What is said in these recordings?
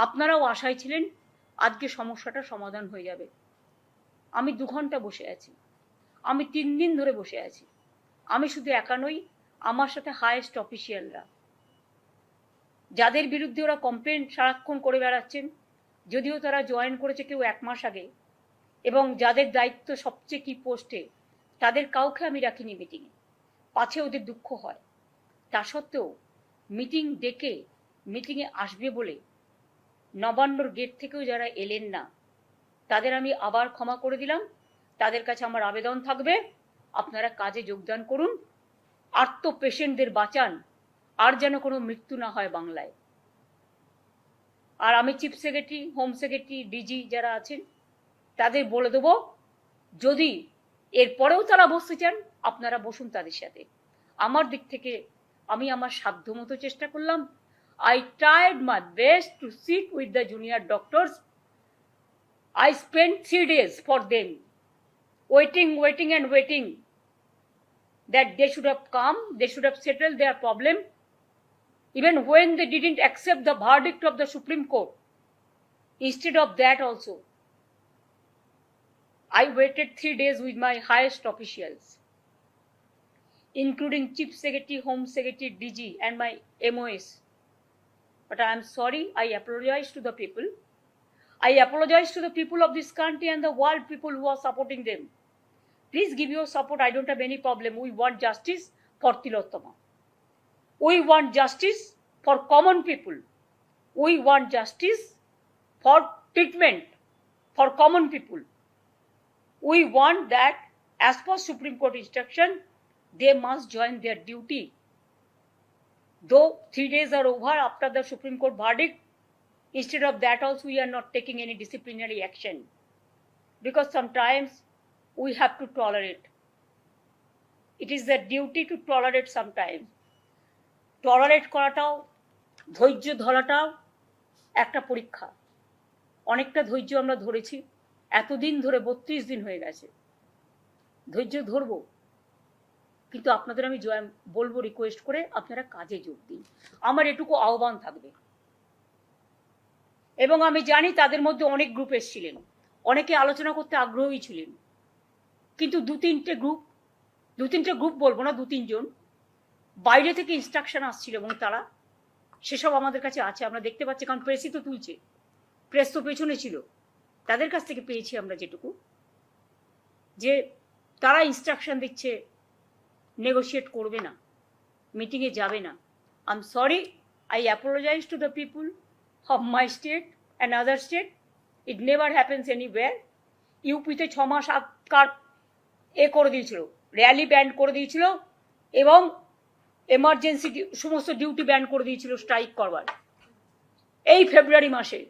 আপনারাও আশায় ছিলেন আজকে সমস্যাটা সমাধান হয়ে যাবে। আমি 2 ঘন্টা বসে আছি, আমি 3 দিন ধরে বসে আছি। আমি শুধু একা নই, আমার সাথে হাইয়েস্ট অফিসিয়ালরা, যাদের বিরুদ্ধে ওরা কমপ্লেন সারাক্ষণ করে বেড়াচ্ছেন, যদিও তারা জয়েন করেছে কেউ 1 মাস আগে, এবং যাদের দায়িত্ব সবচেয়ে কি পোস্টে, তাদের কাউকে আমি রাখিনি মিটিংয়ে, পাছে ওদের দুঃখ হয়। তা সত্ত্বেও মিটিং ডেকে মিটিংয়ে আসবে বলে নবান্নর গেট থেকেও যারা এলেন না, তাদের আমি আবার ক্ষমা করে দিলাম। তাদের কাছে আমার আবেদন থাকবে, আপনারা কাজে যোগদান করুন, আর্ত পেশেন্টদের বাঁচান, আর যেন কোনো মৃত্যু না হয় বাংলায়। আর আমি chief secretary, home secretary, DG যারা আছেন তাদের বলে দেবো, যদি এরপরেও তারা বসতে চান আপনারা বসুন তাদের সাথে। আমার দিক থেকে আমি আমার সাধ্যমতো চেষ্টা করলাম। I tried my best to sit with the junior doctors. I spent 3 days for them, waiting and waiting that they should have come, they should have settled their problem. Even when they didn't accept the verdict of the Supreme Court, instead of that also, I waited 3 days with my highest officials, including Chief Secretary, Home Secretary, DG, and my MOS. But I am sorry, I apologize to the people. I apologize to the people of this country and the world people who are supporting them. Please give your support, I don't have any problem. We want justice for Tilottama. We want justice for common people. We want justice for treatment for common people. We want that, as per Supreme Court instruction, they must join their duty. Though 3 days are over after the Supreme Court verdict, instead of that also we are not taking any disciplinary action, because sometimes we have to tolerate. It is the duty to tolerate sometimes. Tolerate করাটাও, ধৈর্য ধরাটাও একটা পরীক্ষা। অনেকটা ধৈর্য আমরা ধরেছি, এতদিন ধরে 32 দিন হয়ে গেছে। ধৈর্য ধরবো, কিন্তু আপনাদের আমি বলবো রিকোয়েস্ট করে আপনারা কাজে যোগ দিন। আমার এটুকু আহ্বান থাকবে। এবং আমি জানি তাদের মধ্যে অনেক গ্রুপ এসেছিলেন, অনেকে আলোচনা করতে আগ্রহী ছিলেন, কিন্তু 2-3টে গ্রুপ বলবো না, 2-3 জন বাইরে থেকে ইনস্ট্রাকশন আসছিল, এবং তারা সেসব আমাদের কাছে আছে, আমরা দেখতে পাচ্ছি, কারণ প্রেসই তো তুলছে, প্রেস তো পেছনে ছিল। তাদের কাছ থেকে পেয়েছি আমরা যেটুকু, যে তারা ইনস্ট্রাকশন দিচ্ছে নেগোশিয়েট করবে না, মিটিংয়ে যাবে না। I am sorry, I apologise to the people of my state and other state. It never happens anywhere. ইউপিতে 6 মাস কার করে দিয়েছিল, র্যালি ব্যান করে দিয়েছিল, এবং এমার্জেন্সি সমস্ত ডিউটি ব্যান করে দিয়েছিল স্ট্রাইক করবার। এই ফেব্রুয়ারি মাসে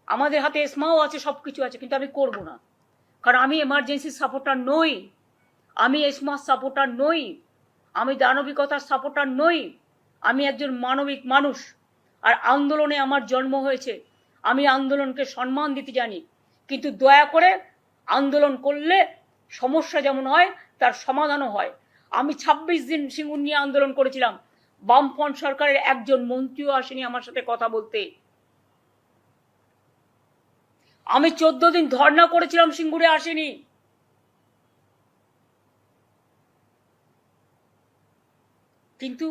আমাদের হাতে এসমাও আছে, সব কিছু আছে, কিন্তু আমি করব না, কারণ আমি এমার্জেন্সির সাপোর্টার নই, আমি এসমার সাপোর্টার নই, আমি দানবিকতার সাপোর্টার নই। আমি একজন মানবিক মানুষ, আর আন্দোলনে আমার জন্ম হয়েছে, আমি আন্দোলনকে সম্মান দিতে জানি, কিন্তু দয়া করে আন্দোলন করলে সমস্যা যেমন হয় তার সমাধানও হয়। আমি 26 দিন সিঙ্গুর নিয়ে আন্দোলন করেছিলাম, বামফ্রন্ট সরকারের একজন মন্ত্রীও আসেনি আমার সাথে কথা বলতে। আমি 14 দিন ধর্ণা করেছিলাম, সিঙ্গুরে আসেনি। কিন্তু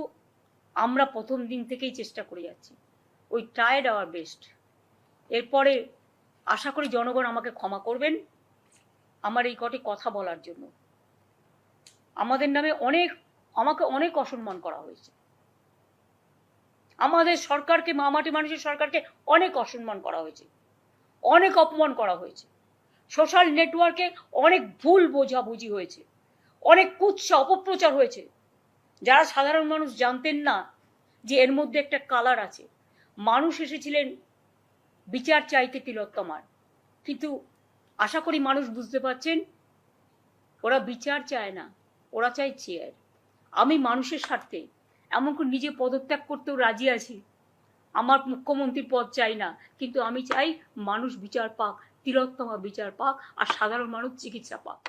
আমরা প্রথম দিন থেকেই চেষ্টা করে যাচ্ছি, উই ট্রাইড আওয়ার বেস্ট। এরপরে আশা করি জনগণ আমাকে ক্ষমা করবেন আমার এই কটি কথা বলার জন্য। আমাদের নামে আমাকে অনেক অসম্মান করা হয়েছে, আমাদের সরকারকে, মামাটি মানুষের সরকারকে অনেক অসম্মান করা হয়েছে, অনেক অপমান করা হয়েছে, সোশ্যাল নেটওয়ার্কে অনেক ভুল বোঝাবুঝি হয়েছে, অনেক কুৎসা অপপ্রচার হয়েছে, যারা সাধারণ মানুষ জানতেন না যে এর মধ্যে একটা কালার আছে। মানুষ এসেছিলেন বিচার চাইতে তিলোত্তমার, কিন্তু আশা করি মানুষ বুঝতে পারছেন ওরা বিচার চায় না, ওরা চায় চেয়ার। আমি মানুষের স্বার্থে এমনকি নিজে পদত্যাগ করতেও রাজি আছি, আমার মুখ্যমন্ত্রীর পদ চাই না, কিন্তু আমি চাই মানুষ বিচার পাক, তিলোত্তমা বিচার পাক, আর সাধারণ মানুষ চিকিৎসা পাক।